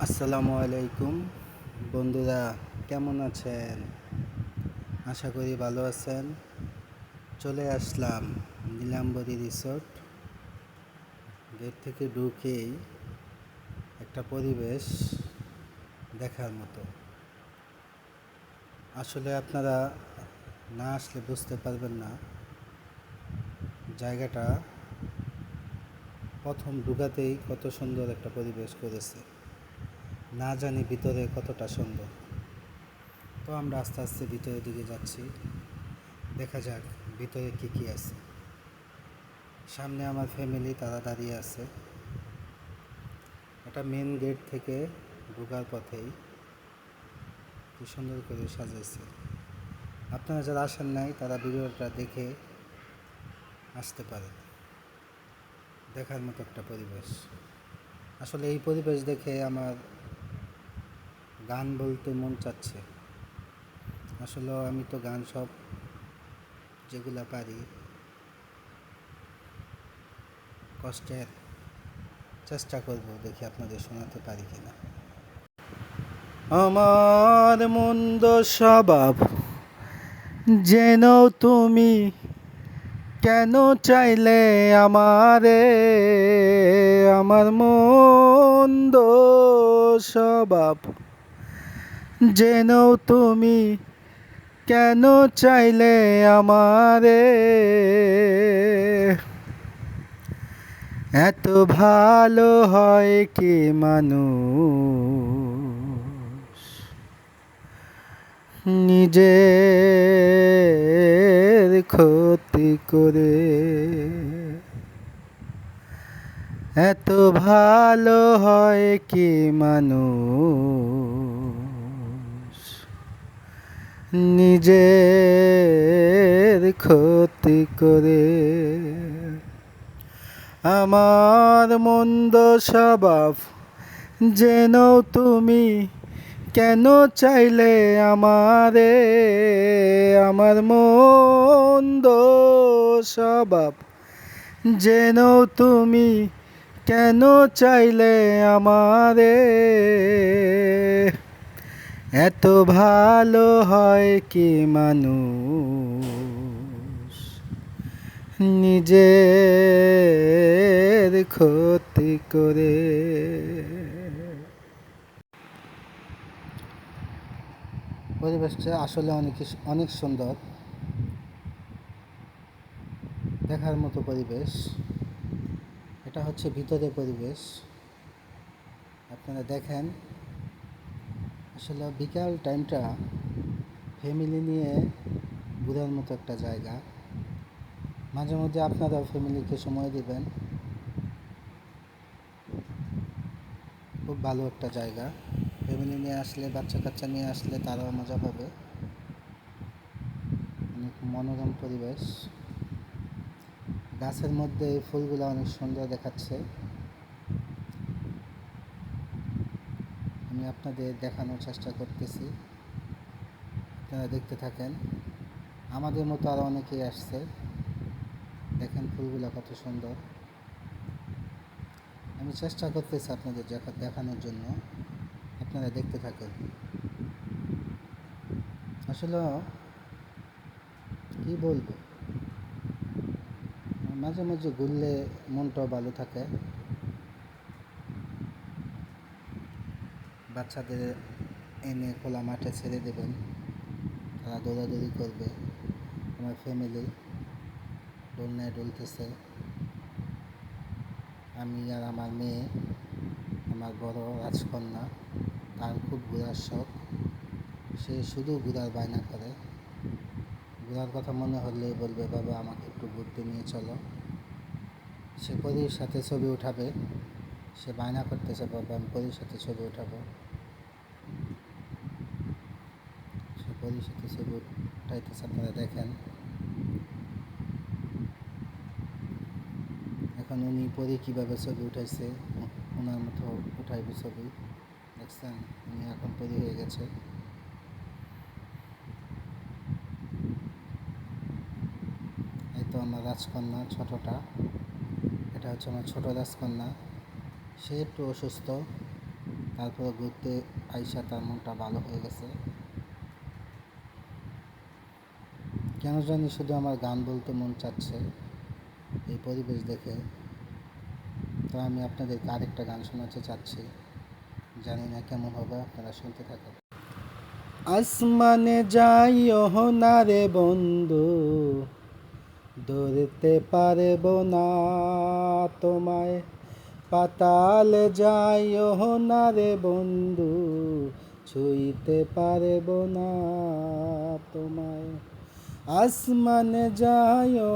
আসসালামু আলাইকুম বন্ধুরা, কেমন আছেন? আশা করি ভালো আছেন। চলে আসলাম নীলাম্বরী রিসোর্ট। গেট থেকে ঢুকেই একটা পরিবেশ দেখার মতো। আসলে আপনারা না আসলে বুঝতে পারবেন না জায়গাটা প্রথম ঢুকাতেই কত সুন্দর একটা পরিবেশ করেছে, না জানি ভিতরে কতটা সুন্দর। তো আমরা আস্তে আস্তে ভিতরের দিকে যাচ্ছি, দেখা যাক ভিতরে কী কী আছে। সামনে আমার ফ্যামিলি, তারা দাঁড়িয়ে আছে। এটা মেন গেট থেকে ঢোকার পথেই কি সুন্দর করে সাজাইছে। আপনারা যারা আসেন নাই তারা ভিডিওটা দেখে আসতে পারেন। দেখার মতো একটা পরিবেশ। আসলে এই পরিবেশ দেখে আমার গান বলতে মন চাচ্ছে। আসলে আমি তো গান সব যেগুলা পারি কষ্টের চেষ্টা করব, দেখি আপনাদের শোনাতে পারি কিনা। আমার মন্দ স্বভাব যেন তুমি কেন চাইলে আমারে, আমার মন্দ স্বভাব যেন তুমি কেন চাইলে আমারে, এত ভালো হয় কি মানুষ নিজের ক্ষতি করে, এত ভালো হয় কি মানুষ নিজের ক্ষতি করে। আমার মন্দ স্বভাব যেন তুমি কেন চাইলে আমারে, আমার মন্দ স্বভাব যেন তুমি কেন চাইলে আমারে, এত ভালো হয় কি মানুষ নিজের ক্ষতি করে। পরিবেশটা আসলে অনেক সুন্দর, দেখার মতো পরিবেশ। এটা হচ্ছে ভিতরের পরিবেশ, আপনারা দেখেন। আসলে বিকাল টাইমটা ফ্যামিলি নিয়ে ঘোরার মতো একটা জায়গা। মাঝে মধ্যে আপনারাও ফ্যামিলিকে সময় দিবেন, খুব ভালো একটা জায়গা। ফ্যামিলি নিয়ে আসলে, বাচ্চা কাচ্চা নিয়ে আসলে তারাও মজা পাবে। অনেক মনোরম পরিবেশ, গাছের মধ্যে এই ফুলগুলো অনেক সুন্দর দেখাচ্ছে। আমি আপনাদের দেখানোর চেষ্টা করতেছি, আপনারা দেখতে থাকেন। আমাদের মতো আরও অনেকেই আসছে, দেখেন ফুলগুলো কত সুন্দর। আমি চেষ্টা করতেছি আপনাদের দেখানোর জন্য, আপনারা দেখতে থাকেন। আসলে কি বলবো, মাঝে মাঝে ঘুরলে মনটাও ভালো থাকে। বাচ্চাদের এনে খোলা মাঠে ছেড়ে দেবেন, তারা দৌড়াদৌড়ি করবে। আমার ফ্যামিলি দোলনায় দুলতেছে, আমি আর আমার মেয়ে, আমার বড় রাজকন্যা। তার খুব ঘোরার শখ, সে শুধু ঘোরার বায়না করে। ঘোরার কথা মনে হলেই বলবে, বাবা আমাকে একটু ঘুরতে নিয়ে চলো। সে পরীর সাথে ছবি উঠাবে, সে বায়না করতেছে, বাবা আমি পরীর সাথে ছবি উঠাবো। সে পরীর সাথে ছবি উঠাইতেছে, আপনারা দেখেন। এখন উনি পরী কীভাবে ছবি উঠাইছে, ওনার মতো উঠাইবে ছবি। দেখছেন, উনি এখন পরী হয়ে গেছে। এই তো আমার রাজকন্যা ছোটটা, এটা হচ্ছে আমার ছোট রাজকন্যা। সে একটু অসুস্থ, তারপরে ঘুরতে আইসা তার মনটা ভালো হয়ে গেছে। কেন জানি শুধু আমার গান বলতে মন চাচ্ছে এই পরিবেশ দেখে। তো আমি আপনাদেরকে আরেকটা গান শোনাতে চাচ্ছি, জানি না কেমন হবে, আপনারা শুনতে থাকেন। আসমানে যাইও না রে বন্ধু, ধরতে পারব না তোমায়। পাতালে যাইও না রে বন্ধু, ছুঁইতে পারব না তোমায়। আসমানে যাইও